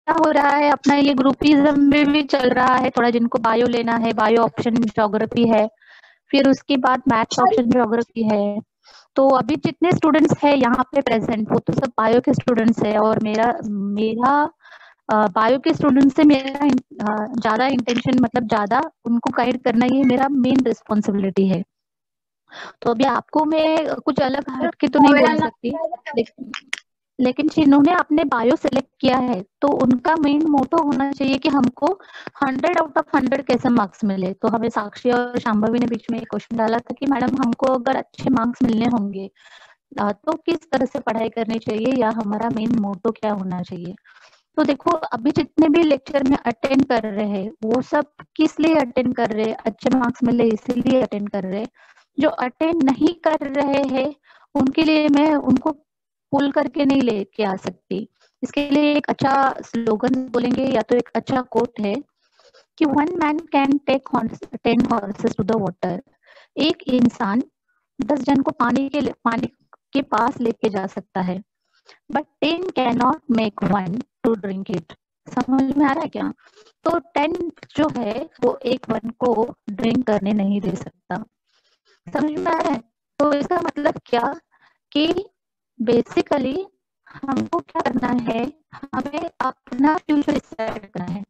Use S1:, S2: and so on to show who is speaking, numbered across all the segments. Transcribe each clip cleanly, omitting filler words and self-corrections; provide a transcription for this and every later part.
S1: क्या हो रहा है, अपना ये ग्रुपिज्म में भी चल रहा है थोड़ा। जिनको बायो लेना है, बायो ऑप्शन ज्योग्राफी है, फिर उसके बाद मैथ्स ऑप्शन ज्योग्राफी है। तो अभी जितने स्टूडेंट्स है यहाँ पे प्रेजेंट, वो तो सब बायो के स्टूडेंट्स है। और मेरा मेरा बायो के स्टूडेंट से मेरा ज्यादा इंटेंशन, मतलब ज्यादा उनको गाइड करना, ये मेरा मेन रिस्पॉन्सिबिलिटी है। तो अभी आपको मैं कुछ अलग हट के तो नहीं बोल सकती, लेकिन जिन्होंने आपने बायो सेलेक्ट किया है तो उनका मेन मोटो होना चाहिए कि हमको 100 आउट ऑफ 100 कैसे मार्क्स मिले। तो हमें साक्षी और शांभवी ने बीच में एक क्वेश्चन डाला था कि मैडम हमको अगर अच्छे मार्क्स मिलने होंगे तो किस तरह से पढ़ाई करनी चाहिए, या हमारा मेन मोटो क्या होना चाहिए। तो देखो, अभी जितने भी लेक्चर में अटेंड कर रहे हैं वो सब किस लिए अटेंड कर रहे हैं, अच्छे मार्क्स मिले इसीलिए अटेंड कर रहे हैं। जो अटेंड नहीं कर रहे हैं उनके लिए मैं उनको पुल करके नहीं लेके आ सकती। इसके लिए एक अच्छा स्लोगन बोलेंगे, या तो एक अच्छा कोट है कि 1 man can take 10 horses to the water. एक इंसान 10 जन को पानी के पास लेके जा सकता है, but 10 can not make 1 to drink it. समझ में आ रहा है क्या? तो 10 जो है वो एक 1 को ड्रिंक करने नहीं दे सकता। समझ में आ रहा है? तो इसका मतलब क्या कि बेसिकली हमको क्या करना है, हमें अपना फ्यूचर डिसाइड करना है।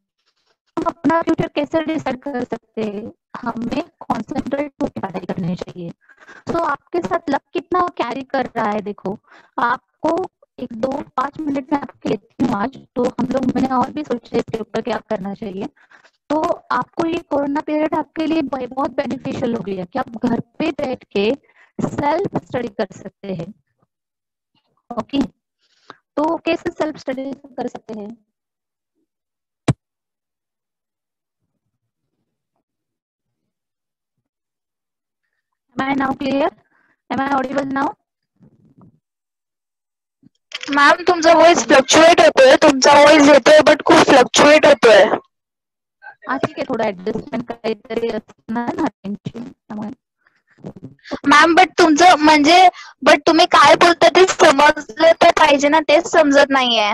S1: हम अपना फ्यूचर कैसे डिसाइड कर सकते हैं? हमें कॉन्सेंट्रेट होकर पढ़ाई करनी चाहिए। तो आपके साथ लक कितना कैरी कर रहा है, देखो। आपको एक 2-5 मिनट में आपके लेती हूँ आज, तो हम लोग, मैंने और भी सोचा इसके ऊपर क्या करना चाहिए। तो आपको ये कोरोना पीरियड आपके लिए बहुत बेनिफिशियल हो गया कि आप घर पे बैठ के सेल्फ स्टडी कर सकते हैं। ओके, तो कैसे सेल्फ स्टडी कर सकते हैं? Am I now clear? Am I audible now?
S2: Ma'am तुमचा वॉइस फ्लक्च्युएट होतोय, तुमचा वॉइस येतोय बट खूप फ्लक्च्युएट होतोय.
S1: ठीक आहे, थोडं ऍडजस्टमेंट काहीतरी असणार ना त्यांची, त्यामुळे.
S2: मॅम बट तुमचं म्हणजे बट तुम्ही काय बोलता ते समजलं तर पाहिजे ना, तेच समजत नाहीये.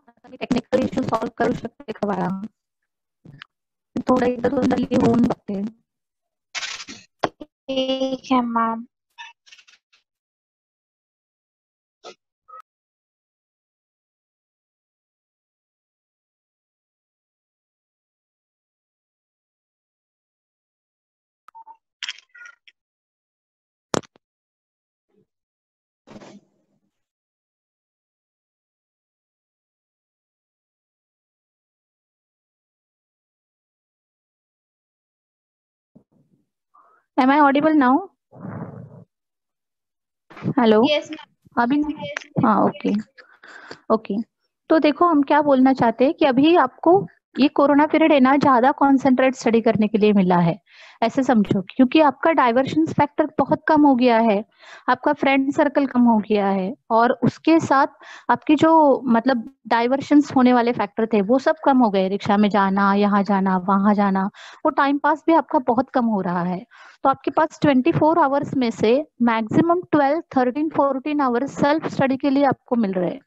S1: आता मी टेक्निकल इश्यू सॉल्व्ह करू शकते का बाळा? थोडं एकदा दोनदा लिहून बघते.
S2: ठीक आहे ma'am.
S1: Am I audible now? Hello?
S2: Yes
S1: अभी? हाँ, ओके ओके। तो देखो, हम क्या बोलना चाहते हैं कि अभी आपको ये कोरोना पीरियड है ना, ज्यादा कॉन्सेंट्रेट स्टडी करने के लिए मिला है, ऐसे समझो। क्योंकि आपका डाइवर्शन फैक्टर बहुत कम हो गया है, आपका फ्रेंड सर्कल कम हो गया है, और उसके साथ आपकी जो, मतलब डाइवर्शंस होने वाले फैक्टर थे वो सब कम हो गए। रिक्शा में जाना, यहाँ जाना, वहां जाना, वो टाइम पास भी आपका बहुत कम हो रहा है। तो आपके पास 24 आवर्स में से मैक्सिमम 12, 13, 14 आवर्स सेल्फ स्टडी के लिए आपको मिल रहे हैं।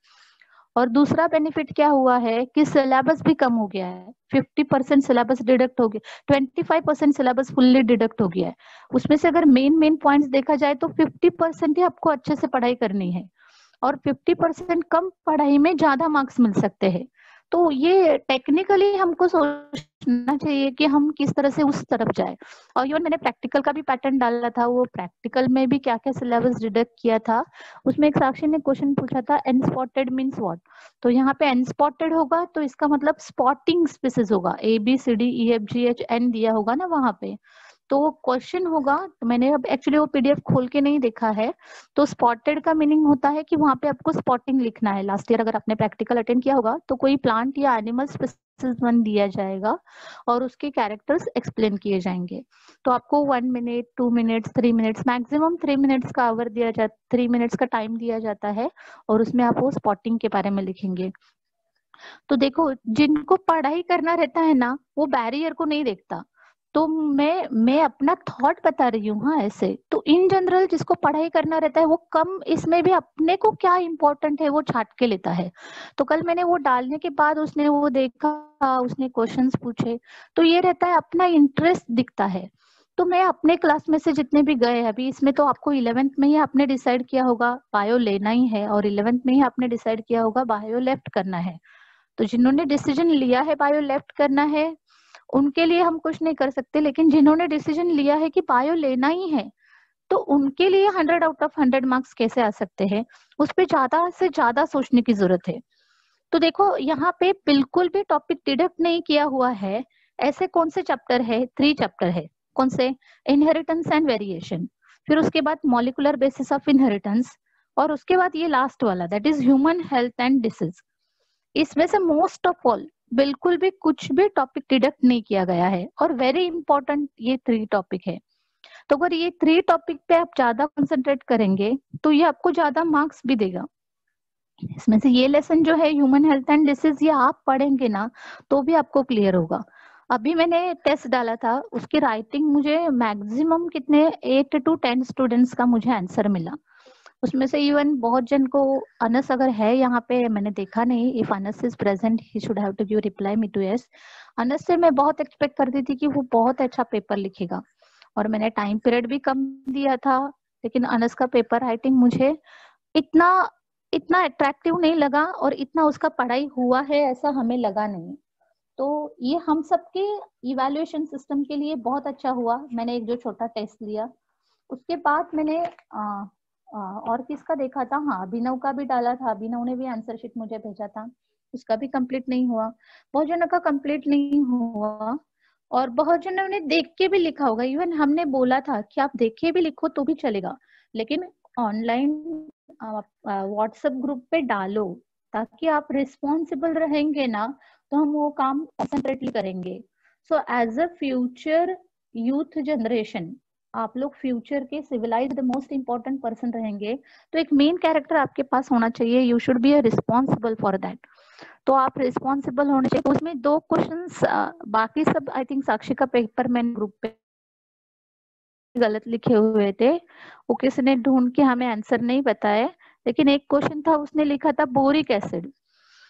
S1: और दूसरा बेनिफिट क्या हुआ है कि सिलेबस भी कम हो गया है। 50% सिलेबस डिडक्ट हो गया, 25% सिलेबस फुल्ली डिडक्ट हो गया है। उसमें से अगर मेन मेन पॉइंट्स देखा जाए तो 50% ही आपको अच्छे से पढ़ाई करनी है, और 50% कम पढ़ाई में ज्यादा मार्क्स मिल सकते हैं। तो ये टेक्निकली हमको सोचना चाहिए कि हम किस तरह से उस तरफ जाए। और इवन मैंने प्रैक्टिकल का भी पैटर्न डाला था, वो प्रैक्टिकल में भी क्या क्या सिलेबस डिडक्ट किया था। उसमें एक साक्षी ने क्वेश्चन पूछा था, अनस्पॉटेड मीन्स व्हाट। तो यहाँ पे अनस्पॉटेड होगा तो इसका मतलब स्पॉटिंग स्पीसीज होगा, ABCDEFGHN दिया होगा ना वहां पे। तो वो क्वेश्चन होगा, तो मैंने अब एक्चुअली वो PDF खोल के नहीं देखा है। तो स्पॉटेड का मीनिंग होता है कि वहां पे आपको स्पॉटिंग लिखना है। लास्ट ईयर अगर आपने प्रैक्टिकल अटेंड किया होगा तो कोई प्लांट या एनिमल स्पीसीज वन दिया जाएगा और उसके कैरेक्टर्स एक्सप्लेन किए जाएंगे। तो आपको 1 minute, 2 minutes, 3 minutes, maximum 3 minutes का आवर दिया जाता, 3 मिनट्स का टाइम दिया जाता है, और उसमें आप वो स्पॉटिंग के बारे में लिखेंगे। तो देखो, जिनको पढ़ाई करना रहता है ना, वो बैरियर को नहीं देखता। तो मैं अपना थॉट बता रही हूँ। हाँ, ऐसे तो इन जनरल जिसको पढ़ाई करना रहता है वो कम इसमें भी अपने को क्या इम्पोर्टेंट है वो छाट के लेता है। तो कल मैंने वो डालने के बाद उसने वो देखा, उसने क्वेश्चंस पूछे, तो ये रहता है अपना इंटरेस्ट दिखता है। तो मैं अपने क्लास में से जितने भी गए, अभी इसमें तो आपको 11th में ही आपने डिसाइड किया होगा बायो लेना ही है, और 11th में ही आपने डिसाइड किया होगा बायो लेफ्ट करना है। तो जिन्होंने डिसीजन लिया है बायो लेफ्ट करना है उनके लिए हम कुछ नहीं कर सकते, लेकिन जिन्होंने डिसीजन लिया है कि बायो लेना ही है तो उनके लिए 100 आउट ऑफ 100 मार्क्स कैसे आ सकते हैं, उस पे ज्यादा से ज्यादा सोचने की जरूरत है। तो देखो यहाँ पे बिल्कुल भी टॉपिक डिडक्ट नहीं किया हुआ है। ऐसे कौन से चैप्टर है? 3 चैप्टर है। कौन से? इनहेरिटेंस एंड वेरिएशन, फिर उसके बाद मॉलिकुलर बेसिस ऑफ इनहेरिटेंस, और उसके बाद ये लास्ट वाला that is human health and disease. इसमें से मोस्ट ऑफ ऑल बिल्कुल भी कुछ भी टॉपिक डिडक्ट नहीं किया गया है, और वेरी इंपॉर्टेंट ये 3 टॉपिक है। तो अगर ये 3 टॉपिक पे आप ज्यादा कंसंट्रेट करेंगे तो ये आपको ज्यादा मार्क्स भी देगा। इसमें से ये लेसन जो है ह्यूमन हेल्थ एंड डिसीज, ये आप पढ़ेंगे ना तो भी आपको क्लियर होगा। अभी मैंने टेस्ट डाला था, उसकी राइटिंग मुझे मैक्सिमम कितने 8 to 10 स्टूडेंट्स का मुझे आंसर मिला। उसमें से इवन बहुत जन को, अनस अगर है यहाँ पे, मैंने देखा नहीं, if Anas is present he should have to give reply me to yes. Anas से मैं बहुत एक्सपेक्ट करती थी कि वो बहुत अच्छा पेपर लिखेगा, और मैंने टाइम पीरियड भी कम दिया था, लेकिन अनस का पेपर राइटिंग मुझे इतना इतना अट्रैक्टिव नहीं लगा, और इतना उसका पढ़ाई हुआ है ऐसा हमें लगा नहीं। तो ये हम सबके इवैल्यूएशन सिस्टम के लिए बहुत अच्छा हुआ। मैंने एक जो छोटा टेस्ट लिया, उसके बाद मैंने और किसका देखा था, हाँ अभिनव का भी डाला था, अभिनव ने भी आंसर शीट मुझे भेजा था, उसका भी कंप्लीट नहीं हुआ। बहुत जनों का कंप्लीट नहीं हुआ, और बहुत जनों ने देख के भी लिखा होगा। इवन हमने बोला था कि आप देख के भी लिखो तो भी चलेगा, लेकिन ऑनलाइन व्हाट्सएप ग्रुप पे डालो, ताकि आप रिस्पॉन्सिबल रहेंगे ना तो हम वो काम कंसंट्रेटली करेंगे। So as a future youth generation, आप लोग फ्यूचर के सिविलाइज्ड मोस्ट इंपॉर्टेंट पर्सन रहेंगे, तो एक मेन कैरेक्टर आपके पास होना चाहिए। You should be responsible for that. तो आप रिस्पॉन्सिबल होने चाहिए। उसमें 2 क्वेश्चंस, बाकी सब आई थिंक साक्षी का पेपर मैंने ग्रुप पे गलत लिखे हुए थे, वो किसी ने ढूंढ के हमें आंसर नहीं बताया। लेकिन एक क्वेश्चन था, उसने लिखा था boric acid,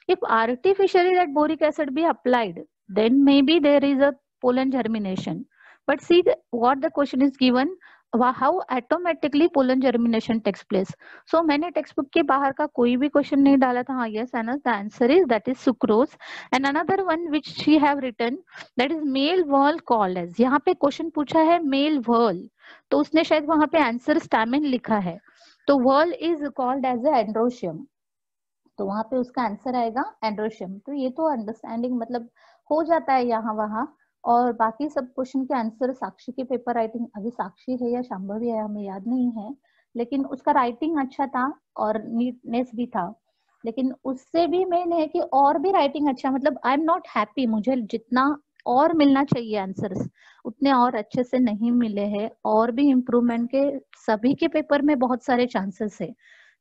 S1: if artificially that boric acid be applied, then maybe there is a pollen germination. But see what the question is given, how automatically pollen germination takes place. So मैंने text book के बाहर का कोई भी question नहीं डाला था। हाँ, yes Anas, the answer is that is sucrose. And another one which she have written, that is male whorl called as, यहाँ पे क्वेश्चन पूछा है male whorl, तो उसने शायद वहां पे आंसर स्टैमेन लिखा है, तो whorl is called as a androecium, तो वहां पे उसका आंसर आएगा एंड्रोशियम। तो ये तो अंडरस्टैंडिंग मतलब हो जाता है यहाँ वहाँ। और बाकी सब क्वेश्चन के आंसर साक्षी के पेपर राइटिंग, अभी साक्षी है या शांभवी है हमें याद नहीं है, लेकिन उसका राइटिंग अच्छा था और नीटनेस भी था। लेकिन उससे भी मेन है कि और भी राइटिंग अच्छा, मतलब आई एम नॉट हैप्पी, मुझे जितना और मिलना चाहिए आंसर्स उतने और अच्छे से नहीं मिले हैं, और भी इम्प्रूवमेंट के सभी के पेपर में बहुत सारे चांसेस है,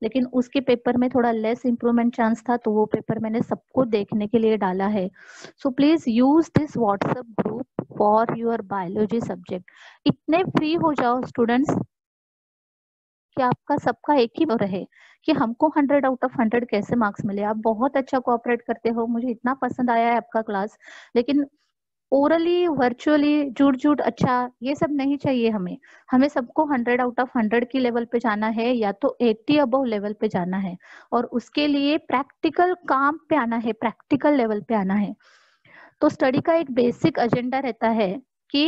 S1: लेकिन उसके पेपर में थोड़ा लेस इम्प्रूवमेंट चांस था, तो वो पेपर मैंने सबको देखने के लिए डाला है। So please use this WhatsApp group for your biology subject. इतने फ्री हो जाओ स्टूडेंट्स कि आपका सबका एक ही रहे कि हमको 100 आउट ऑफ 100 कैसे मार्क्स मिले। आप बहुत अच्छा कोऑपरेट करते हो, मुझे इतना पसंद आया है आपका क्लास, लेकिन ओरली वर्चुअली जुड़ जुड़ अच्छा ये सब नहीं चाहिए हमें। हमें सबको 100 आउट ऑफ 100 की लेवल पे जाना है, या तो 80 अबव लेवल पे जाना है, और उसके लिए प्रैक्टिकल काम पे आना है, प्रैक्टिकल लेवल पे आना है। तो स्टडी का एक बेसिक एजेंडा रहता है कि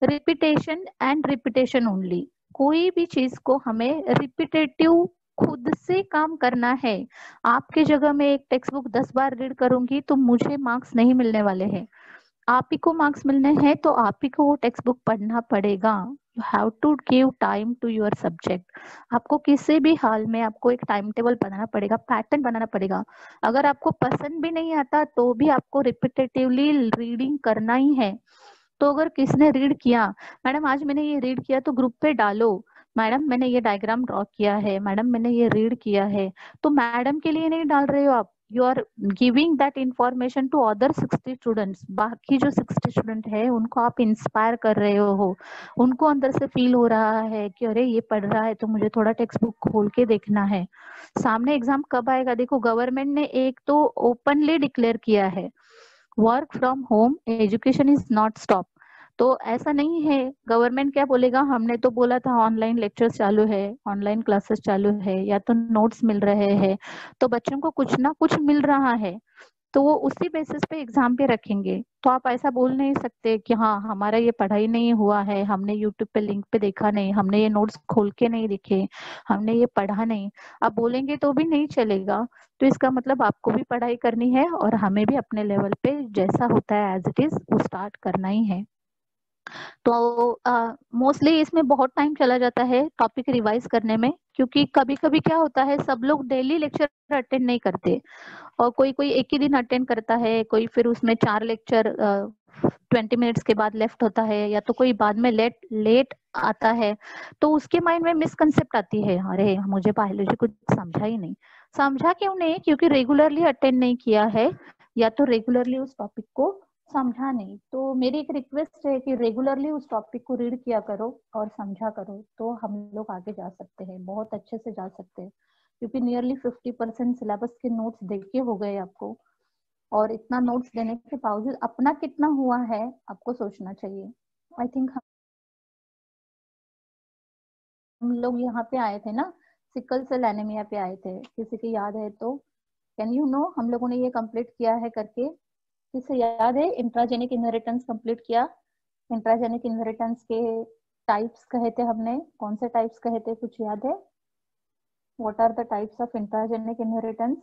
S1: रिपीटेशन एंड रिपीटेशन ओनली। कोई भी चीज को हमें रिपीटेटिव खुद से काम करना है। आपके जगह में एक टेक्स्ट बुक 10 बार रीड करूंगी तो मुझे मार्क्स नहीं मिलने वाले हैं। आप ही को मार्क्स मिलने हैं तो आप ही को वो टेक्स्ट बुक पढ़ना पड़ेगा। You have to give time to your subject. आपको किसी भी हाल में आपको एक टाइम टेबल बनाना पड़ेगा, पैटर्न बनाना पड़ेगा। अगर आपको पसंद भी नहीं आता तो भी आपको रिपीटेटिवली रीडिंग करना ही है। तो अगर किसने रीड किया, मैडम आज मैंने ये रीड किया, तो ग्रुप पे डालो, मैडम मैंने ये डायग्राम ड्रॉ किया है, मैडम मैंने ये रीड किया है। तो मैडम के लिए नहीं डाल रहे हो आप, you are giving that information to other 60 students. बाकी जो 60 स्टूडेंट है उनको आप इंस्पायर कर रहे हो, उनको अंदर से फील हो रहा है कि अरे ये पढ़ रहा है तो मुझे थोड़ा टेक्स्ट बुक खोल के देखना है। सामने एग्जाम कब आएगा? देखो गवर्नमेंट ने एक तो ओपनली डिक्लेयर किया है work from home education is not stop. तो ऐसा नहीं है, गवर्नमेंट क्या बोलेगा, हमने तो बोला था ऑनलाइन लेक्चर्स चालू है, ऑनलाइन क्लासेस चालू है, या तो नोट्स मिल रहे हैं, तो बच्चों को कुछ ना कुछ मिल रहा है, तो वो उसी बेसिस पे एग्जाम पे रखेंगे। तो आप ऐसा बोल नहीं सकते कि हाँ हमारा ये पढ़ाई नहीं हुआ है, हमने यूट्यूब पे लिंक पे देखा नहीं, हमने ये नोट्स खोल के नहीं देखे, हमने ये पढ़ा नहीं। आप बोलेंगे तो भी नहीं चलेगा। तो इसका मतलब आपको भी पढ़ाई करनी है और हमें भी अपने लेवल पे जैसा होता है एज इट इज वो स्टार्ट करना ही है। तो मोस्टली इसमें बहुत टाइम चला जाता है टॉपिक रिवाइज करने में, क्योंकि कभी कभी क्या होता है सब लोग डेली लेक्चर अटेंड नहीं करते, और कोई कोई एक ही दिन अटेंड करता है, कोई फिर उसमें 4 लेक्चर 20 मिनट्स के बाद लेफ्ट होता है, या तो कोई बाद में लेट लेट आता है। तो उसके माइंड में मिसकंसेप्ट आती है, अरे मुझे बायोलॉजी कुछ समझा ही नहीं। समझा क्यों नहीं? क्योंकि रेगुलरली अटेंड नहीं किया है, या तो रेगुलरली उस टॉपिक को समझा नहीं। तो मेरी एक रिक्वेस्ट है कि रेगुलरली उस टॉपिक को रीड किया करो और समझा करो, तो हम लोग आगे जा सकते हैं, बहुत अच्छे से जा सकते हैं। क्योंकि नियरली 50% सिलेबस के नोट्स देख के हो गए आपको, और इतना नोट्स देने के बावजूद अपना कितना हुआ है आपको सोचना चाहिए। आई थिंक हम लोग यहाँ पे आए थे ना, सिकल सेल एनीमिया पे आए थे, किसी की याद है तो कैन यू नो हम लोगों ने ये कंप्लीट किया है करके? किसे याद है? इंट्राजेनिक इनहेरिटेंस कंप्लीट किया। इंट्राजेनिक इनहेरिटेंस के टाइप्स कहे थे हमने, कौन से टाइप्स कहे थे, कुछ याद है? What are the types of intragenic inheritance?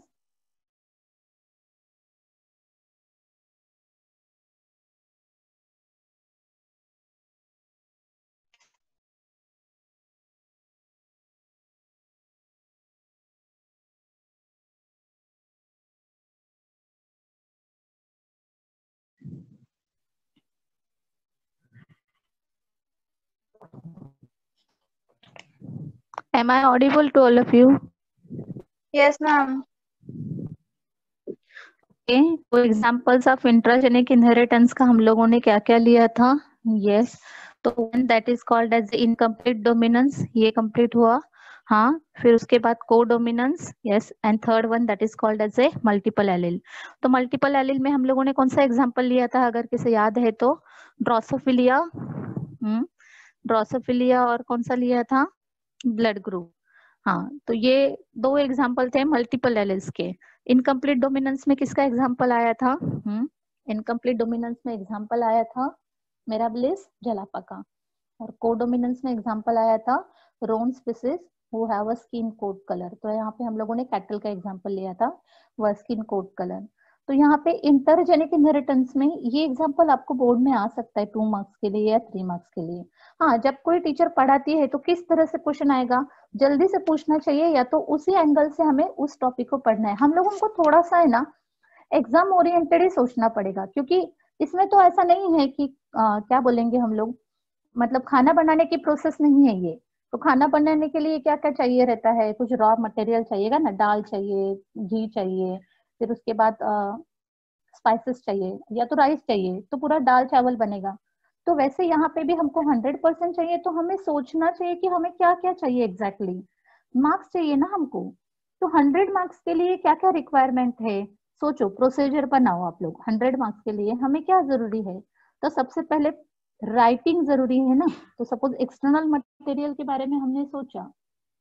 S1: Am I audible to all of you?
S2: Yes, ma'am.
S1: Okay, तो एग्जांपल्स ऑफ इंट्राजेनिक इनहेरिटेंस का हम लोगों ने क्या क्या लिया था? यस, तो one that is called as incomplete dominance, ये कंप्लीट हुआ। हाँ, फिर उसके बाद codominance, yes, and third one that is called as a multiple allele. तो मल्टीपल एलिल में हम लोगों ने कौन सा एग्जांपल लिया था, अगर किसे याद है तो? ड्रोसोफिलिया, ड्रोसोफिलिया, और कौन सा लिया था? Blood group. हाँ, तो ये दो एग्जाम्पल थे मल्टीपल एलिल्स के। इनकम्प्लीट डोमिनेंस में किसका एग्जाम्पल आया था? इनकम्प्लीट डोमिनेंस में एग्जाम्पल आया था मिराबिलिस जलापा का, और कोडोमिनेंस में एग्जाम्पल आया था roan species who have a skin coat colour. तो यहाँ पे हम लोगों ने कैटल का एग्जाम्पल लिया था, वह स्किन कोड कलर। तो यहाँ पे इंटरजेनिक इनहेरिटेंस में ये एग्जाम्पल आपको बोर्ड में आ सकता है 2 मार्क्स के लिए या 3 मार्क्स के लिए। हाँ, जब कोई टीचर पढ़ाती है तो किस तरह से क्वेश्चन आएगा, जल्दी से पूछना चाहिए, या तो उसी एंगल से हमें उस टॉपिक को पढ़ना है। हम लोगों को थोड़ा सा है ना एग्जाम ओरिएंटेड ही सोचना पड़ेगा, क्योंकि इसमें तो ऐसा नहीं है कि क्या बोलेंगे हम लोग, मतलब खाना बनाने की प्रोसेस नहीं है ये। तो खाना बनाने के लिए क्या क्या चाहिए रहता है, कुछ रॉ मटेरियल चाहिएगा ना, दाल चाहिए, घी चाहिए, फिर उसके बाद स्पाइसेस चाहिए, या तो राइस चाहिए, तो पूरा दाल चावल बनेगा। तो वैसे यहाँ पे भी हमको 100% चाहिए, तो हमें सोचना चाहिए कि हमें क्या क्या चाहिए एग्जैक्टली। मार्क्स चाहिए ना हमको, तो 100 मार्क्स के लिए क्या क्या रिक्वायरमेंट है, सोचो, प्रोसीजर बनाओ आप लोग। 100 मार्क्स के लिए हमें क्या जरूरी है? तो सबसे पहले राइटिंग जरूरी है ना। तो सपोज एक्सटर्नल मटेरियल के बारे में हमने सोचा,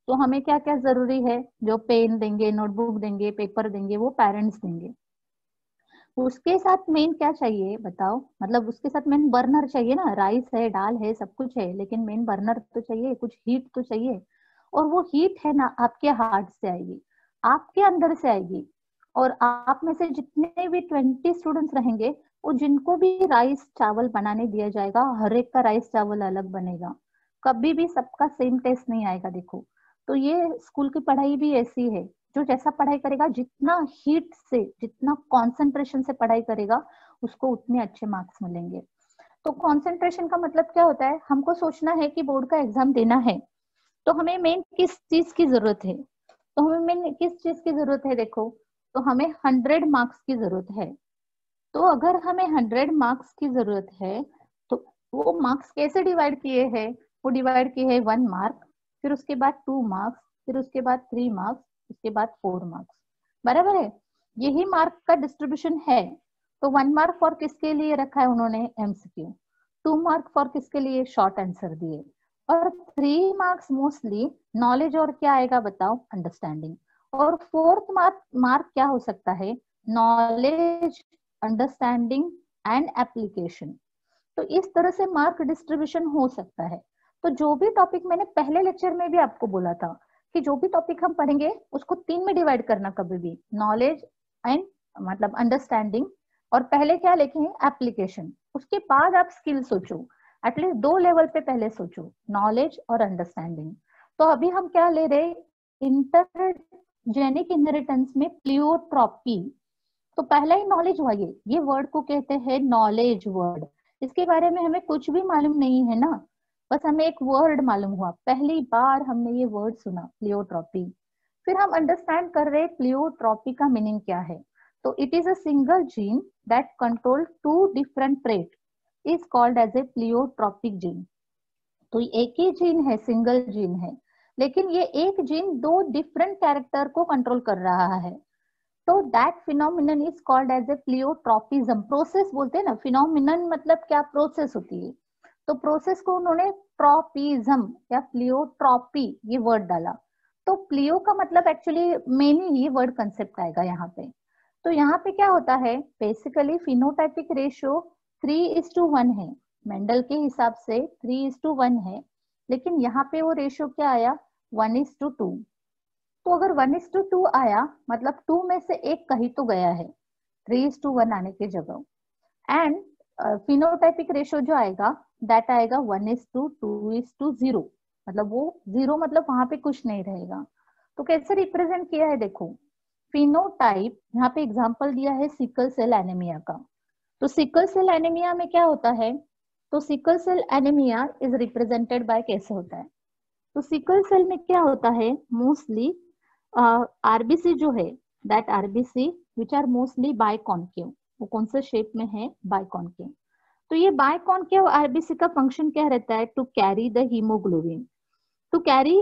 S1: तो हमें क्या क्या जरूरी है? जो पेन देंगे, नोटबुक देंगे, पेपर देंगे, वो पेरेंट्स देंगे। उसके साथ मेन क्या चाहिए बताओ? मतलब उसके साथ मेन बर्नर चाहिए ना, राइस है, दाल है, सब कुछ है, लेकिन मेन बर्नर तो चाहिए, कुछ हीट तो चाहिए। और वो हीट है ना आपके हार्ट से आएगी, आपके अंदर से आएगी। और आप में से जितने भी 20 स्टूडेंट्स रहेंगे, वो जिनको भी राइस चावल बनाने दिया जाएगा, हर एक का राइस चावल अलग बनेगा, कभी भी सबका सेम टेस्ट नहीं आएगा। देखो, तो ये स्कूल की पढ़ाई भी ऐसी है, जो जैसा पढ़ाई करेगा, जितना हीट से, जितना कंसंट्रेशन से पढ़ाई करेगा, उसको उतने अच्छे मार्क्स मिलेंगे। तो कंसंट्रेशन का मतलब क्या होता है? हमको सोचना है कि बोर्ड का एग्जाम देना है, तो हमें मेन किस चीज की जरूरत है? तो हमें मेन किस चीज की जरूरत है? देखो, तो हमें 100 मार्क्स की जरूरत है। तो अगर हमें 100 मार्क्स की जरूरत है तो वो मार्क्स कैसे डिवाइड किए हैं? वो डिवाइड किए हैं 1 मार्क, फिर उसके बाद 2 मार्क्स, फिर उसके बाद 3 मार्क्स, उसके बाद 4 मार्क्स। बराबर है? यही मार्क का डिस्ट्रीब्यूशन है। तो 1 मार्क फॉर किसके लिए रखा है उन्होंने? एमसीक्यू। 2 मार्क फॉर किसके लिए? शॉर्ट आंसर दिए। और 3 मार्क्स मोस्टली नॉलेज और क्या आएगा बताओ? अंडरस्टैंडिंग। और 4th मार्क क्या हो सकता है? Knowledge, understanding and application. तो इस तरह से मार्क डिस्ट्रीब्यूशन हो सकता है। तो जो भी टॉपिक मैंने पहले लेक्चर में भी आपको बोला था कि जो भी टॉपिक हम पढ़ेंगे उसको 3 में डिवाइड करना कभी भी, नॉलेज एंड मतलब अंडरस्टैंडिंग, और पहले क्या लिखे हैं? एप्लीकेशन। उसके बाद आप स्किल सोचो, एटलीस्ट 2 लेवल पे पहले सोचो, नॉलेज और अंडरस्टैंडिंग। तो अभी हम क्या ले रहे? इंटरजेनिक इनहेरिटेंस में प्लियोट्रॉपी। तो पहला ही नॉलेज हुआ, ये वर्ड को कहते हैं नॉलेज वर्ड। इसके बारे में हमें कुछ भी मालूम नहीं है ना, बस हमें एक वर्ड मालूम हुआ, पहली बार हमने ये वर्ड सुना, प्लियोट्रॉपी। फिर हम अंडरस्टैंड कर रहे प्लियोट्रॉपी का मीनिंग क्या है। तो it is a single gene that control 2 different trait is called as a pleiotropic gene. तो एक ही जीन है, सिंगल जीन है, लेकिन ये एक जीन 2 डिफरेंट कैरेक्टर को कंट्रोल कर रहा है। तो that phenomenon is called as a pleiotropism. Process बोलते हैं ना, फिनोमिनन मतलब क्या? प्रोसेस होती है। तो प्रोसेस को उन्होंने ट्रॉपिज्म या प्लियोट्रॉपी ये वर्ड डाला। तो प्लियो का मतलब एक्चुअली मेनी ही वर्ड कंसेप्ट आएगा यहाँ पे। तो यहाँ पे क्या होता है? बेसिकली फिनोटाइपिक रेशियो 3:1 है, मेंडल के हिसाब से 3:1 है, लेकिन यहाँ पे वो रेशियो क्या आया? 1:2। तो अगर 1:2 आया मतलब 2 में से एक कहीं तो गया है 3:1 आने की जगह। एंड फिनोटाइपिक रेशियो जो आएगा दैट आएगा 1:2:0, मतलब वो 0 मतलब वहां पे कुछ नहीं रहेगा। तो कैसे रिप्रेजेंट किया है देखो, फिनोटाइप यहाँ पे एग्जांपल दिया है सिकल सेल एनीमिया का। तो सिकल सेल एनीमिया में क्या होता है? तो sickle cell anaemia is represented by, कैसे होता है? तो सिकल सेल में क्या होता है? मोस्टली आरबीसी जो है, that RBC which are mostly biconcave. वो कौन से शेप में है? बाइकॉन्केव। तो ये बाइकॉन्केव आरबीसी का फंक्शन क्या रहता है? To carry the haemoglobin. To carry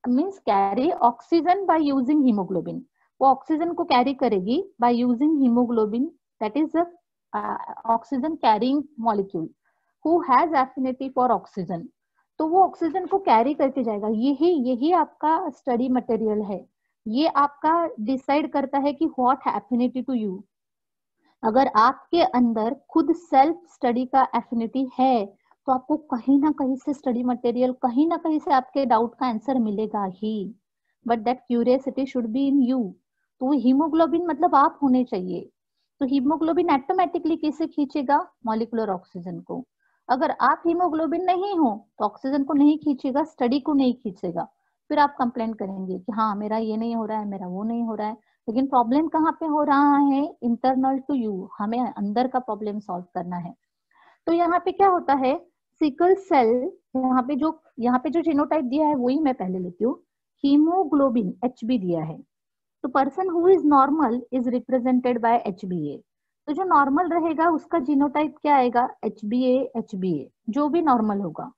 S1: means carry oxygen by using haemoglobin. वो ऑक्सीजन को कैरी करेगी by using haemoglobin, that is oxygen carrying molecule who has affinity for oxygen. तो वो ऑक्सीजन को कैरी करके जाएगा। यही यही आपका स्टडी मटेरियल है। ये आपका डिसाइड करता है कि व्हाट एफिनिटी टू यू। अगर आपके अंदर खुद सेल्फ स्टडी का एफिनिटी है तो आपको कहीं ना कहीं से स्टडी मटेरियल, कहीं ना कहीं से आपके डाउट का आंसर मिलेगा ही। But that curiosity should be in you. तो हीमोग्लोबिन मतलब आप होने चाहिए। तो हीमोग्लोबिन ऑटोमेटिकली किसे खींचेगा? मॉलिक्यूलर ऑक्सीजन को। अगर आप हीमोग्लोबिन नहीं हो तो ऑक्सीजन को नहीं खींचेगा, स्टडी को नहीं खींचेगा। फिर आप कंप्लेन करेंगे कि हाँ मेरा ये नहीं हो रहा है, मेरा वो नहीं हो रहा है। लेकिन प्रॉब्लम कहाँ पे हो रहा है? Internal to you. हमें अंदर का प्रॉब्लम सॉल्व करना है। तो यहाँ पे क्या होता है? सिकल सेल, यहाँ पे जो जीनोटाइप दिया है वही मैं पहले लेती हूँ। हीमोग्लोबिन HB दिया है। तो person who is normal is represented bye HbA। तो जो नॉर्मल रहेगा उसका जीनोटाइप क्या आएगा? HbA जो भी नॉर्मल होगा।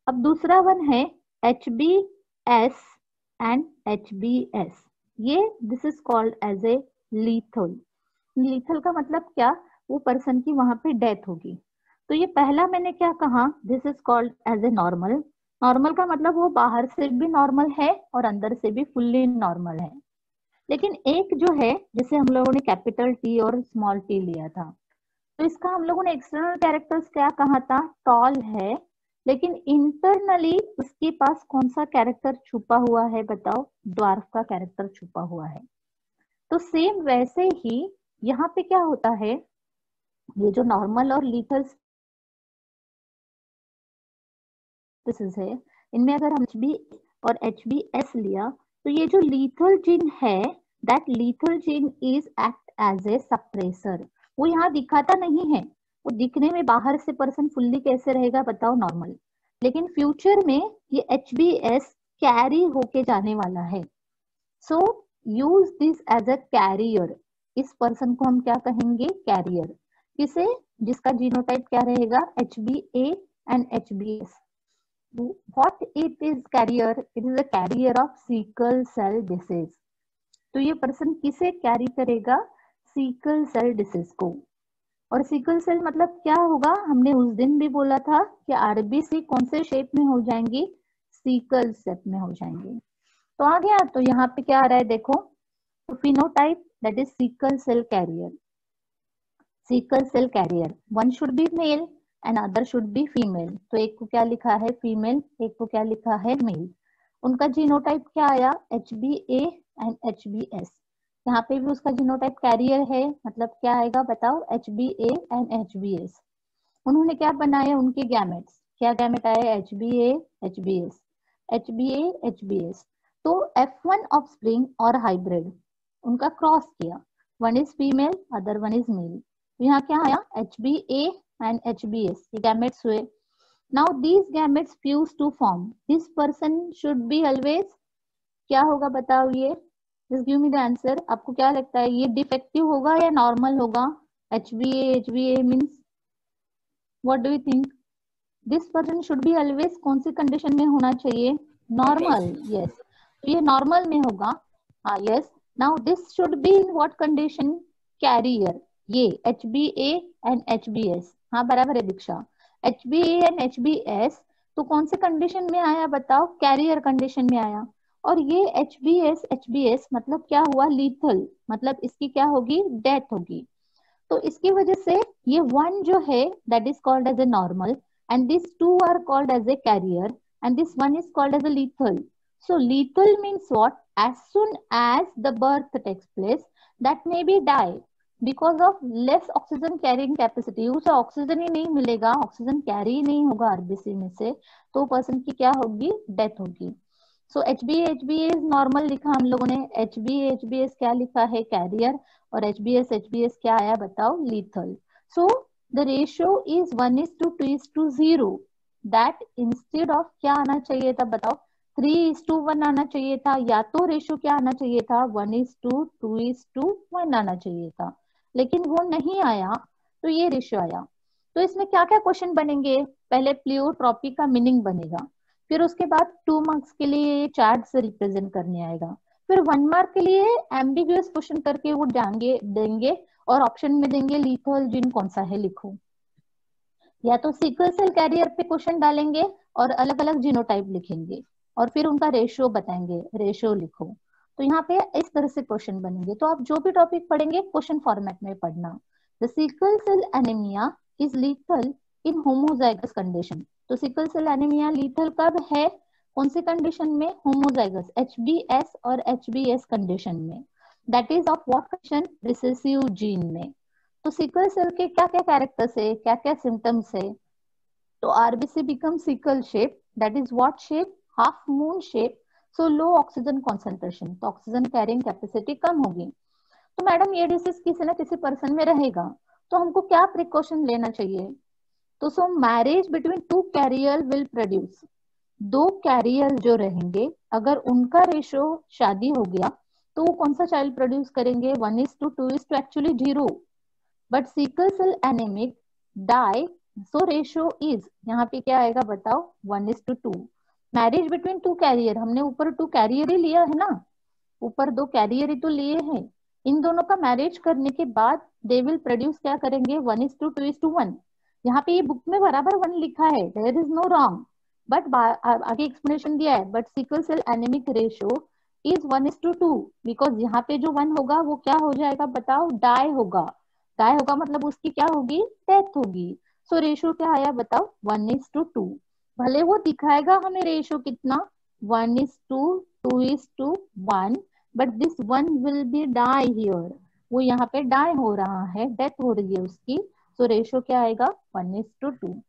S1: अब दूसरा वन है HbS एंड HbS। ये this is called as a lethal. Lethal का मतलब क्या? वो पर्सन की वहां पे डेथ होगी। तो ये पहला मैंने क्या कहा? This is called as a normal. Normal का मतलब वो बाहर से भी नॉर्मल है और अंदर से भी फुल्ली नॉर्मल है। लेकिन एक जो है, जैसे हम लोगों ने कैपिटल T और स्मॉल t लिया था, तो इसका हम लोगों ने एक्सटर्नल कैरेक्टर्स क्या कहा था? टॉल है। लेकिन इंटरनली उसके पास कौन सा कैरेक्टर छुपा हुआ है बताओ? ड्वार्फ का कैरेक्टर छुपा हुआ है। तो सेम वैसे ही यहाँ पे क्या होता है? ये जो नॉर्मल और लीथल स्पीसीज है, इनमें अगर हम HB और HbS लिया तो ये जो लीथल जीन है, that lethal gene is act as a suppressor. वो यहाँ दिखाता नहीं है। वो दिखने में बाहर से पर्सन फुल्ली कैसे रहेगा बताओ? नॉर्मल। लेकिन फ्यूचर में ये HbS कैरी होके जाने वाला है। So use this as a carrier, इस पर्सन को हम क्या कहेंगे, कैरियर। किसे, जिसका जीनोटाइप क्या रहेगा, HbA and HbS। What it is carrier, it is a carrier of sickle cell disease. तो ये पर्सन किसे कैरी करेगा, सिकल सेल डिसीज को। और सिकल सेल मतलब क्या होगा, हमने उस दिन भी बोला था कि आरबीसी कौन से शेप में हो जाएंगी, सिकल शेप में हो जाएंगे। तो आ गया, तो यहाँ पे क्या आ रहा है देखो, तो phenotype that is sickle cell carrier. Sickle cell carrier, one should be male and other should be female. तो एक को क्या लिखा है फीमेल, एक को क्या लिखा है मेल। उनका जीनोटाइप क्या आया, HbA एंड HbS। यहाँ पे भी उसका जीनोटाइप कैरियर है, मतलब क्या आएगा बताओ, HbA एंड HbS। उन्होंने क्या बनाया, उनके गैमेट्स, क्या गैमेट आए, HbA HbS, HbA HbS। तो F1 ऑफस्प्रिंग और हाइब्रिड, उनका क्रॉस किया, one is female other one is male. तो यहाँ क्या आया, HbA एंड HbS, ये गैमेट्स हुए। Now these gametes fuse to form, this person should be always, क्या होगा बताओ ये, just give me the answer. आपको क्या लगता है, ये डिफेक्टिव होगा या नॉर्मल होगा, HbA means, what do you think, this person should be always कौन सी कंडीशन में होना चाहिए,
S3: नॉर्मल।
S1: Normal, yes. तो ये नॉर्मल में होगा, हाँ yes. Now this should be in what condition, carrier, ये HbA एंड HbS, हाँ बराबर है दीक्षा, HbA एंड HbS। तो कौन से कंडीशन में आया बताओ, कैरियर कंडीशन में आया। और ये HbS मतलब क्या हुआ, लीथल, मतलब इसकी क्या होगी, डेथ होगी। तो इसकी वजह से ये वन जो है that is called as a normal and this two are called as a carrier and this one is called as a lethal. So lethal means what? As soon as the birth takes place, that may be die because of less oxygen carrying capacity. उसे oxygen ही नहीं मिलेगा, oxygen carry ही नहीं होगा RBC में से, तो person की क्या होगी, डेथ होगी। सो HbA नॉर्मल लिखा हम लोगों ने, HbS क्या लिखा है, कैरियर, और HbS क्या आया बताओ, lethal. So the ratio is 1:2:0, that instead of क्या आना चाहिए था बताओ, 3:1 आना चाहिए था, या तो रेशियो क्या आना चाहिए था, 1:2:1 आना चाहिए था, लेकिन वो नहीं आया, तो ये रेशियो आया। तो इसमें क्या क्या क्वेश्चन बनेंगे, पहले प्लियोट्रॉपी का मीनिंग बनेगा, फिर उसके बाद 2 मार्क्स के लिए चार्ट से रिप्रेजेंट करने आएगा, फिर 1 मार्क के लिए एम्बिगुअस क्वेश्चन करके वो देंगे और ऑप्शन में देंगे लीथल जिन कौन सा है लिखो, या तो सिकल सेल कैरियर पे क्वेश्चन डालेंगे और अलग अलग जीनोटाइप लिखेंगे और फिर उनका रेशियो बताएंगे, रेशियो लिखो। तो यहाँ पे इस तरह से क्वेश्चन बनेंगे। तो आप जो भी टॉपिक पढ़ेंगे क्वेश्चन फॉर्मेट में पढ़ना। The sickle cell anaemia is lethal in homozygous condition. तो सिकल सेल एनीमिया लीथल कब है, कौन सी कंडीशन में, होमोजाइगस HbS और HbS कंडीशन में, that is of what condition, recessive gene में। तो सिकल सेल के क्या क्या कैरेक्टर्स है, क्या क्या सिम्टम्स है, तो RBC become sickle shape, that is what shape, half moon shape. So low oxygen concentration, तो ऑक्सीजन कैरिंग कैपेसिटी कम होगी। तो मैडम ये डिसीज किसी ना किसी पर्सन में रहेगा, तो हमको क्या प्रिकॉशन लेना चाहिए, तो so marriage between 2 carrier will produce, 2 carrier जो रहेंगे अगर उनका रेशियो शादी हो गया तो वो कौन सा चाइल्ड प्रोड्यूस करेंगे, 1:2 actually 0, but sickle cell anemic die, so ratio is, यहाँ पे क्या आएगा बताओ, 1:2। मैरिज बिटवीन 2 कैरियर, हमने ऊपर 2 कैरियर ही लिया है ना, ऊपर 2 कैरियर ही तो लिए हैं, इन दोनों का मैरिज करने के बाद दे विल प्रोड्यूस क्या करेंगे, 1:2:1। यहाँ पे ये बुक में बराबर 1 लिखा है, there is no wrong, but आगे एक्सप्लेनेशन दिया है, but sickle cell anemic ratio is 1:2, because यहाँ पे जो 1 होगा वो क्या हो जाएगा बताओ, डाई होगा, डाई होगा मतलब उसकी क्या होगी, डेथ होगी। सो रेशियो क्या आया बताओ, 1:2। भले वो दिखाएगा हमें रेशियो कितना, 1:2:1, but this 1 will be die here, वो यहाँ पे डाई हो रहा है, डेथ हो रही है उसकी। सो रेशियो क्या आएगा, 1:2।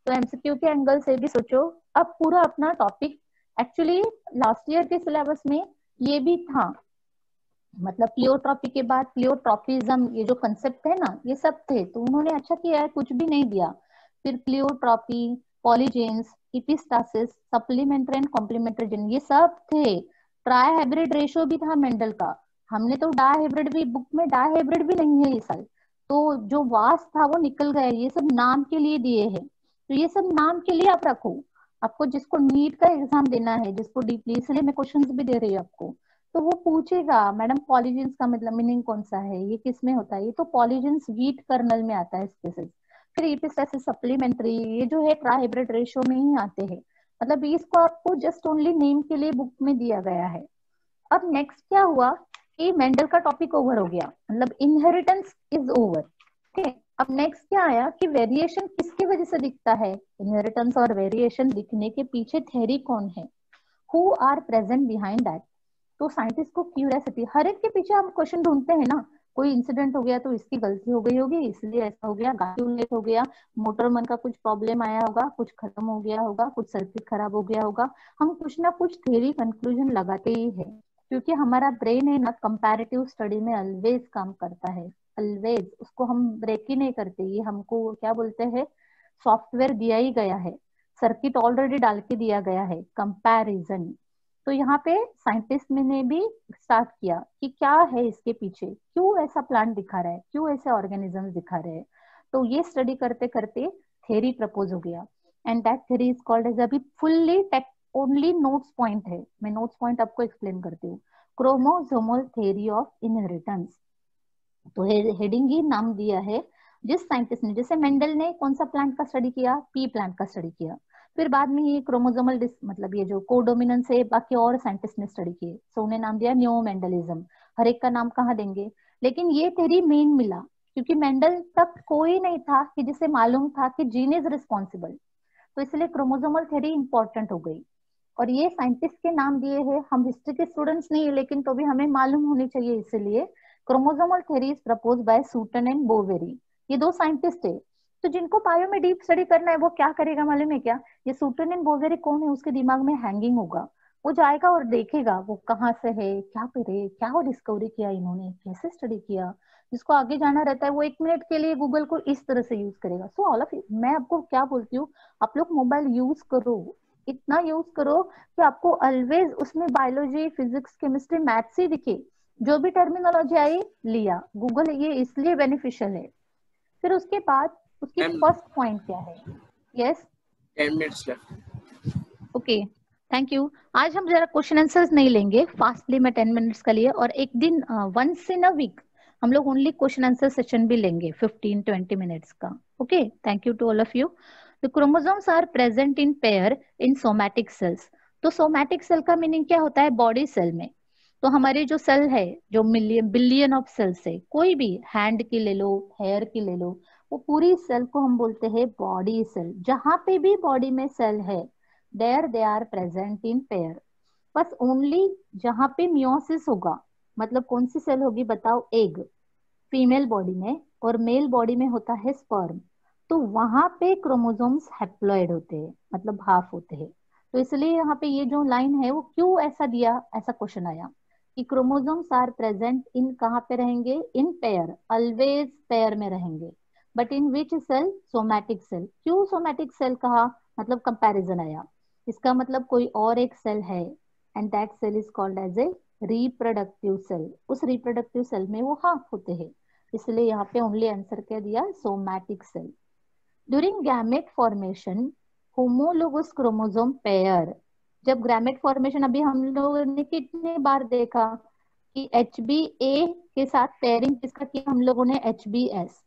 S1: तो एमसीक्यू के एंगल से भी सोचो। अब पूरा अपना टॉपिक, एक्चुअली लास्ट ईयर के सिलेबस में ये भी था, मतलब प्लियोट्रॉपी के बाद प्लियोट्रॉपिज्म, ये जो कंसेप्ट है ना, ये सब थे, तो उन्होंने अच्छा किया है, कुछ भी नहीं दिया। फिर pleiotropy, polygenes, epistasis, supplementary and complementary gene, ये सब थे। ट्राई हाइब्रिड रेशियो भी था मेंडल का, हमने तो डायहाइब्रिड भी बुक में, डायहाइब्रिड भी नहीं है ये साल। तो जो वास था वो निकल गया, ये सब नाम के लिए दिए हैं, तो ये सब नाम के लिए आप रखो। आपको जिसको नीट का एग्जाम देना है, जिसको डीपली, इसलिए मैं क्वेश्चंस भी दे रही हूँ आपको, तो वो पूछेगा मैडम पॉलीजेंस का मतलब मीनिंग कौन सा है, ये किस में होता है, ये तो पॉलीजेंस वीट कर्नल में आता है स्पेसिस। फिर एपिस्टासिस सप्लीमेंट्री, ये जो है ट्राइब्रिड रेशियो में ही आते हैं। मतलब इसको आपको जस्ट ओनली नेम के लिए बुक में दिया गया है। अब नेक्स्ट क्या हुआ कि मेंडल का टॉपिक ओवर हो गया, मतलब इनहेरिटेंस इज ओवर। ओके, अब नेक्स्ट क्या आया कि वेरिएशन किसकी वजह से दिखता है, इनहेरिटेंस और वेरिएशन दिखने के पीछे थ्योरी कौन है, who are present behind that. तो साइंटिस्ट को क्यूरियोसिटी, हर एक के पीछे हम क्वेश्चन ढूंढते हैं ना, कोई इंसिडेंट हो गया तो इसकी गलती हो गई होगी इसलिए ऐसा हो गया, गाड़ी लेट हो गया, मोटर मन का कुछ प्रॉब्लम आया होगा, कुछ खत्म हो गया होगा, कुछ सर्किट खराब हो गया होगा, हम कुछ ना कुछ थ्योरी कंक्लूजन लगाते ही है। क्योंकि हमारा ब्रेन है ना, कंपैरेटिव स्टडी में ऑलवेज काम करता है, ऑलवेज, उसको हम ब्रेक ही नहीं करते। ये हमको क्या बोलते हैं, सॉफ्टवेयर दिया ही गया है, सर्किट ऑलरेडी डाल के दिया गया है, कंपैरिजन। तो यहाँ पे साइंटिस्ट ने भी स्टार्ट किया कि क्या है इसके पीछे, क्यों ऐसा प्लांट दिखा रहा है, क्यों ऐसे ऑर्गेनिजम्स दिखा रहे हैं। तो ये स्टडी करते करते थ्योरी प्रपोज हो गया, and that theory is called as, अभी fully take only notes point है, मैं नोट्स पॉइंट आपको एक्सप्लेन करती हूँ, क्रोमोसोमल थ्योरी ऑफ इनहेरिटेंस। तो हेडिंग ही नाम दिया है जिस साइंटिस्ट ने, जैसे मेंडल ने कौन सा प्लांट का स्टडी किया, पी प्लांट का स्टडी किया, फिर बाद में ये क्रोमोसोमल मतलब ये जो कोडोमिनेंस है बाकी और साइंटिस्ट ने स्टडी किए, सो उन्हें नाम दिया न्यू मेंडलिज्म। हर एक का नाम कहाँ देंगे, लेकिन ये थ्योरी मेन मिला क्योंकि मेंडल तक कोई नहीं था कि जिसे मालूम था कि जीन इज रिस्पॉन्सिबल, तो इसलिए क्रोमोसोमल थ्योरी इंपॉर्टेंट हो गई। और ये साइंटिस्ट के नाम दिए हैं, हम हिस्ट्री के स्टूडेंट्स नहीं है लेकिन तो भी हमें मालूम होनी चाहिए, इसलिए chromosomal theory is propose by Sutton and Boveri. ये दो साइंटिस्ट है, तो जिनको बायो में डीप स्टडी करना है वो क्या करेगा मालूम है क्या, ये सूटन एंड बोवेरी कौन है उसके दिमाग में हैंगिंग होगा, वो जाएगा और देखेगा वो कहाँ से है, क्या करे, क्या वो डिस्कवरी किया इन्होंने, कैसे स्टडी किया। जिसको आगे जाना रहता है वो 1 मिनट के लिए गूगल को इस तरह से यूज करेगा। सो ऑल ऑफ, मैं आपको क्या बोलती हूँ, आप लोग मोबाइल यूज करो, इतना यूज करो कि आपको ऑलवेज उसमें बायोलॉजी, फिजिक्स, केमिस्ट्री, मैथ्स ही दिखे, जो भी टर्मिनोलॉजी आई लिया, गूगल ये इसलिए बेनिफिशियल है। फिर उसके बाद उसकी
S3: मैम
S1: फर्स्ट पॉइंट क्या है, yes
S3: 10 minutes left.
S1: Okay, thank you. आज हम जरा क्वेश्चन आंसर्स नहीं लेंगे फास्टली, मैं 10 मिनट्स का लिए, और एक दिन वंस इन अ वीक हम लोग ओनली क्वेश्चन आंसर सेशन भी लेंगे 15-20 मिनट्स का। Okay, thank you to all of you. The chromosomes are present in pair in somatic cells. तो सोमैटिक सेल का मीनिंग क्या होता है, बॉडी सेल में। तो हमारे जो सेल है, जो मिलियन बिलियन ऑफ सेल्स है, कोई भी हैंड की ले लो, हेयर की ले लो, वो पूरी सेल को हम बोलते हैं बॉडी सेल। जहां पे भी बॉडी में सेल है, there they are present in pair. बस ओनली जहां पे मियोसिस होगा, मतलब कौन सी सेल होगी बताओ, एग फीमेल बॉडी में, और मेल बॉडी में होता है स्पर्म, तो वहां पे क्रोमोसोम्स हैप्लॉइड होते हैं, मतलब हाफ होते हैं। तो इसलिए यहाँ पे ये जो लाइन है वो क्यों ऐसा दिया, ऐसा क्वेश्चन आया कि क्रोमोसोम्स आर प्रेजेंट इन, कहाँ पे रहेंगे, इन पेयर, ऑलवेज पेयर में रहेंगे, but in which cell, somatic cell. क्यों सोमैटिक सेल कहा, मतलब कंपैरिजन आया, इसका मतलब कोई और एक सेल है, and that cell is called as a reproductive cell. उस रिप्रोडक्टिव सेल में वो हाफ होते हैं, इसलिए यहाँ पे ओनली आंसर क्या दिया, somatic cell. During gamete formation, homologous chromosome pair. जब गैमेट फॉर्मेशन, अभी हम लोगों ने कितने बार देखा कि एच बी ए के साथ पेयरिंग किसका किया हम लोगों ने, एच बी एस।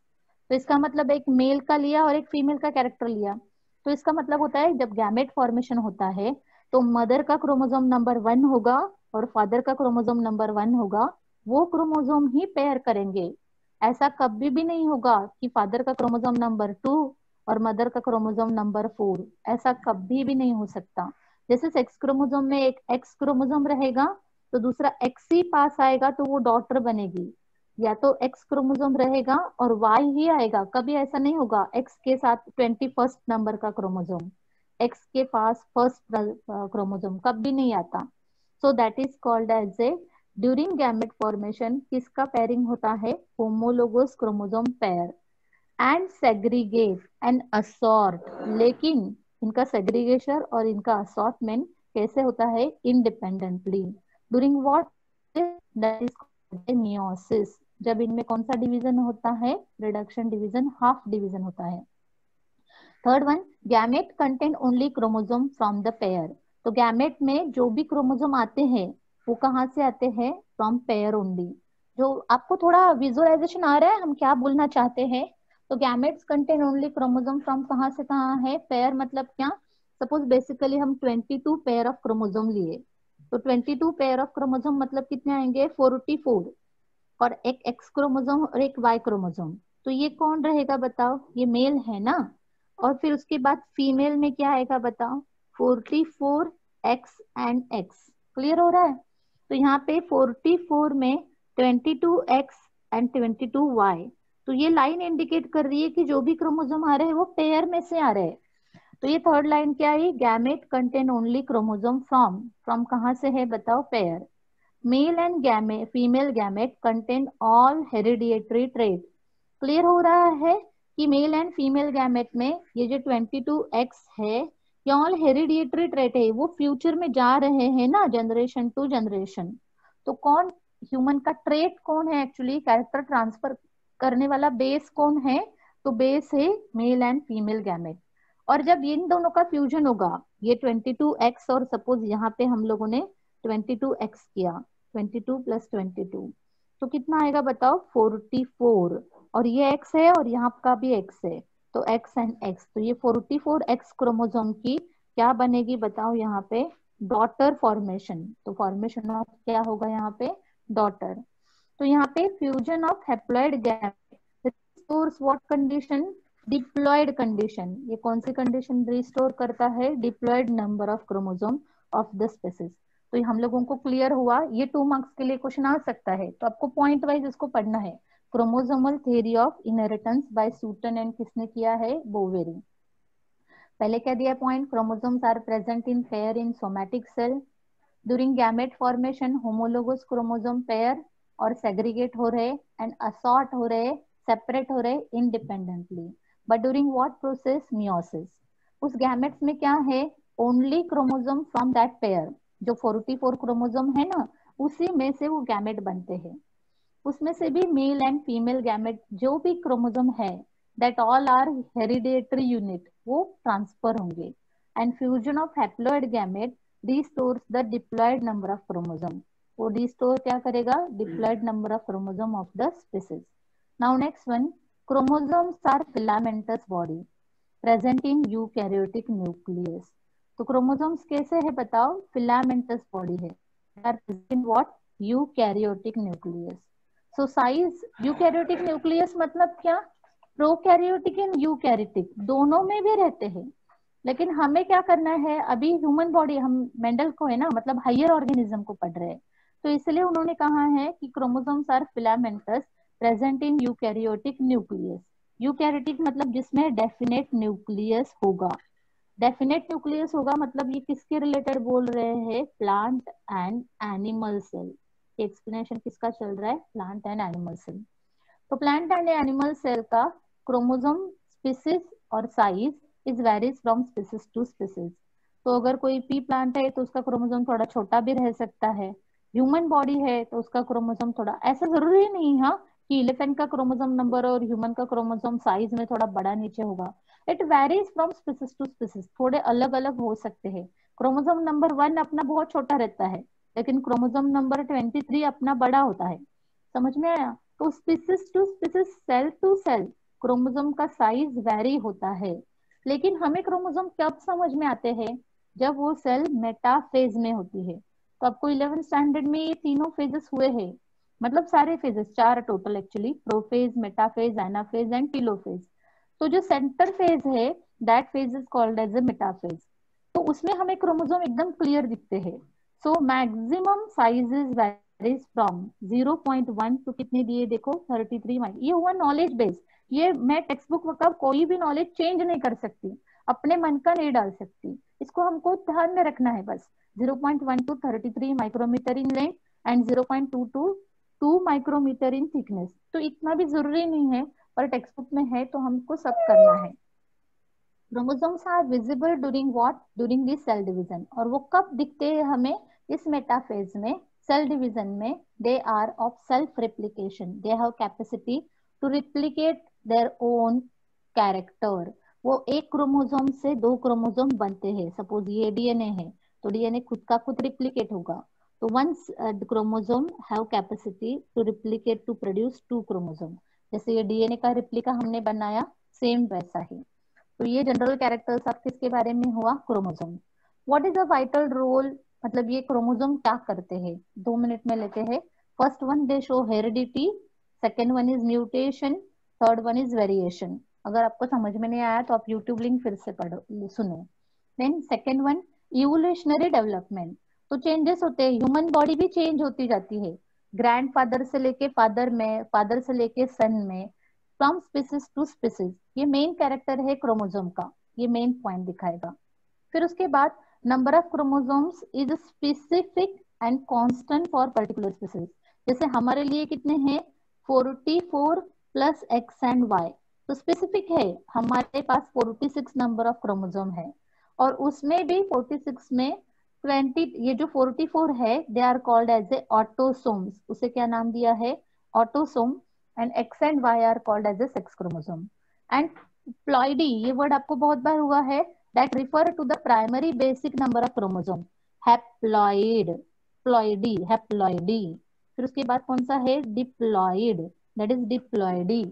S1: तो इसका मतलब एक मेल का लिया और एक फीमेल का कैरेक्टर लिया। तो इसका मतलब होता है जब गैमेट फॉर्मेशन होता है तो मदर का क्रोमोसोम नंबर 1 होगा और फादर का क्रोमोसोम नंबर 1 होगा, वो क्रोमोसोम ही पेयर करेंगे। ऐसा कभी भी नहीं होगा कि फादर का क्रोमोसोम नंबर 2 और मदर का क्रोमोसोम नंबर 4, ऐसा कभी भी नहीं हो सकता। जैसे सेक्स क्रोमोसोम में एक एक्स क्रोमोसोम रहेगा तो दूसरा एक्स ही पास आएगा तो वो डॉटर बनेगी, या तो एक्स क्रोमोसोम रहेगा और वाई ही आएगा, कभी ऐसा नहीं होगा एक्स के साथ 21st नंबर का क्रोमोसोम, एक्स के पास फर्स्ट क्रोमोसोम कभी नहीं आता। So that is called as a, during gamete formation किसका पेयरिंग होता है, homologous chromosome pair, and segregate and assort. लेकिन इनका सेग्रीगेशन और इनका असॉर्टमेंट कैसे होता है, independently, during what, that is meiosis, जब इनमें कौन सा डिवीजन होता है, रिडक्शन डिवीजन, हाफ डिवीजन होता है। Third one, gamete contain only chromosome from the pair. तो गैमेट में जो भी क्रोमोसोम आते हैं वो कहाँ से आते हैं, फ्रॉम पेयर ओनली। जो आपको थोड़ा विजुअलाइजेशन आ रहा है हम क्या बोलना चाहते हैं। तो gametes contain only chromosome from कहाँ से कहाँ है, पेयर मतलब क्या, सपोज बेसिकली हम 22 पेयर ऑफ क्रोमोसोम लिए, तो 22 पेयर ऑफ क्रोमोसोम मतलब कितने आएंगे, 44, और एक एक्स क्रोमोसोम और एक वाई क्रोमोसोम। तो ये कौन रहेगा बताओ, ये मेल है ना। और फिर उसके बाद फीमेल में क्या आएगा बताओ, 44 एक्स एंड एक्स। क्लियर हो रहा है। तो यहाँ पे 44 में 22 एक्स एंड 22 वाई। तो ये लाइन इंडिकेट कर रही है कि जो भी क्रोमोसोम आ रहे हैं वो पेयर में से आ रहे हैं। तो ये थर्ड लाइन क्या है, gamete contain only chromosome from, from कहाँ से है बताओ, pair. Male and gamete, female gamete contain all hereditary trait. Clear हो रहा है कि मेल एंड फीमेल गैमेट में ये जो 22x है ये ऑल हेरिडिटरी ट्रेट है, वो फ्यूचर में जा रहे हैं ना जनरेशन टू जनरेशन। तो कौन, ह्यूमन का ट्रेट कौन है एक्चुअली, कैरेक्टर ट्रांसफर करने वाला बेस कौन है, तो बेस है मेल एंड फीमेल गैमेट। और जब इन दोनों का फ्यूजन होगा, ये 22x और सपोज यहाँ पे हम लोगों ने 22x किया, 22 प्लस 22, तो कितना आएगा बताओ, 44। और ये x है और यहाँ का भी x है, तो x एंड x, तो ये 44x क्रोमोसोम की क्या बनेगी बताओ यहाँ पे, डॉटर फॉर्मेशन। तो फॉर्मेशन ऑफ क्या होगा यहाँ पे, डॉटर। तो यहाँ पे fusion of haploid gamete restores what condition, diploid condition. ये कौन सी कंडीशन रिस्टोर करता है, diploid number of chromosome of the species. तो ये हम लोगों को क्लियर हुआ, ये 2 मार्क्स के लिए क्वेश्चन आ सकता है, तो आपको पॉइंट वाइज इसको पढ़ना है। Chromosomal theory of inheritance by Sutton and किसने किया है, बोवेरी। पहले क्या दिया point, chromosomes are present in pair in somatic cell, during gamete formation homologous chromosome pair और सेग्रीगेट हो रहे एंड असॉर्ट हो रहे, सेपरेट हो रहे independently, but during what process, meiosis. उस गैमेट्स में क्या है, only chromosome from that pair, जो 44 क्रोमोसोम है ना उसी में से वो गैमेट बनते हैं। उसमें से भी मेल एंड फीमेल गैमेट जो भी क्रोमोसोम है that all are hereditary unit, वो ट्रांसफर होंगे। And fusion of haploid gamete restores the diploid number of chromosome. वो रिस्टोर क्या करेगा, diploid number of chromosome of the species. Now next one, chromosomes are filamentous body present in eukaryotic nucleus. तो chromosomes कैसे है बताओ, filamentous body है, are present in what, eukaryotic nucleus. So size, eukaryotic nucleus मतलब क्या, prokaryotic and eukaryotic दोनों में भी रहते हैं। लेकिन हमें क्या करना है, अभी ह्यूमन बॉडी, हम मेंडल को है ना, मतलब हायर ऑर्गेनिज्म को पढ़ रहे हैं, तो इसलिए उन्होंने कहा है कि chromosomes are filamentous present in eukaryotic nucleus. Eukaryotic मतलब जिसमें डेफिनेट न्यूक्लियस होगा। डेफिनेट न्यूक्लियस होगा मतलब ये किसके रिलेटेड बोल रहे हैं, plant and animal cell. Explanation किसका चल रहा है, प्लांट एंड एनिमल सेल। तो प्लांट एंड एनिमल सेल का क्रोमोसोम स्पीसीज और size is varies from species to species. तो अगर कोई पी प्लांट है तो उसका क्रोमोसोम थोड़ा छोटा भी रह सकता है, ह्यूमन बॉडी है तो उसका क्रोमोसोम थोड़ा, ऐसा जरूरी नहीं है कि इलेफेंट का क्रोमोसोम नंबर और ह्यूमन का क्रोमोसोम साइज में थोड़ा बड़ा नीचे होगा। It varies from species to species, थोड़े अलग अलग हो सकते हैं। क्रोमोसोम नंबर 1 अपना बहुत छोटा रहता है, लेकिन क्रोमोसोम नंबर 23 अपना बड़ा होता है। समझ में आया। तो species to species, cell to cell chromosome का साइज वेरी होता है। लेकिन हमें क्रोमोसोम कब समझ में आते हैं, जब वो सेल मेटाफेज में होती है। तो आपको 11th स्टैंडर्ड में ये तीनों फेजेस हुए हैं, मतलब सारे phases 4 total actually, prophase, metaphase, anaphase and telophase. तो जो सेंटर फेज है that phase is called as a metaphase. तो उसमें हमें क्रोमोसोम एकदम क्लियर दिखते हैं। So maximum sizes varies from 0.1 to कितने दिए देखो, 33 माइक्रो। ये हुआ नॉलेज बेस, ये मैं टेक्स्ट बुक का कोई भी नॉलेज चेंज नहीं कर सकती, अपने मन का नहीं डाल सकती, इसको हमको ध्यान में रखना है बस। 0.1 to 33 micrometer in length and 0.2 to 2 micrometer in thickness. तो इतना भी जरूरी नहीं है, पर टेक्स्ट बुक में है तो हमको सब करना है। Chromosomes are visible during what, during this cell division. और वो कब दिखते हैं हमें, इस मेटाफेज में, सेल डिवीजन में they are of self replication, they have capacity to replicate their own character. वो एक क्रोमोसोम से दो क्रोमोसोम बनते हैं। सपोज ये डीएनए है, तो डीएनए खुद का खुद रिप्लिकेट होगा। तो once chromosome have capacity to replicate to produce two chromosome, जैसे ये डीएनए का रिप्लिका हमने बनाया, सेम वैसा ही। तो ये जनरल कैरेक्टर्स आप किसके बारे में हुआ, chromosome. What is a vital role, मतलब ये क्रोमोसोम क्या करते हैं, 2 मिनट में लेते हैं। First one, they show heredity. Second one is mutation. Third one is variation. अगर आपको समझ में नहीं आया तो आप यूट्यूब लिंक फिर से पढ़ो, सुनो। Then second one, evolutionary development. तो चेंजेस होते हैं, ह्यूमन बॉडी भी चेंज होती जाती है, ग्रैंडफादर से लेके फादर में, फादर से लेके सन में, फ्रॉम स्पीसीज टू स्पीसीज। ये मेन कैरेक्टर है क्रोमोसोम का, ये मेन पॉइंट दिखाएगा। फिर उसके बाद number of chromosomes is specific and constant for particular species. जैसे हमारे लिए कितने हैं, 44 प्लस एक्स एंड वाई। तो स्पेसिफिक है, हमारे पास 46 नंबर ऑफ क्रोमोसोम है, और उसमें भी 46 में 20, ये जो 44 है they are called as a autosomes. उसे क्या नाम दिया है, autosome. And X and Y are called as a sex chromosome. And ploidy, ये वर्ड आपको बहुत बार हुआ है, that refer to the primary basic number of chromosome, haploid, ploidy, haploidy। फिर उसके बाद कौन सा है, डिप्लॉइड, that is diploidy।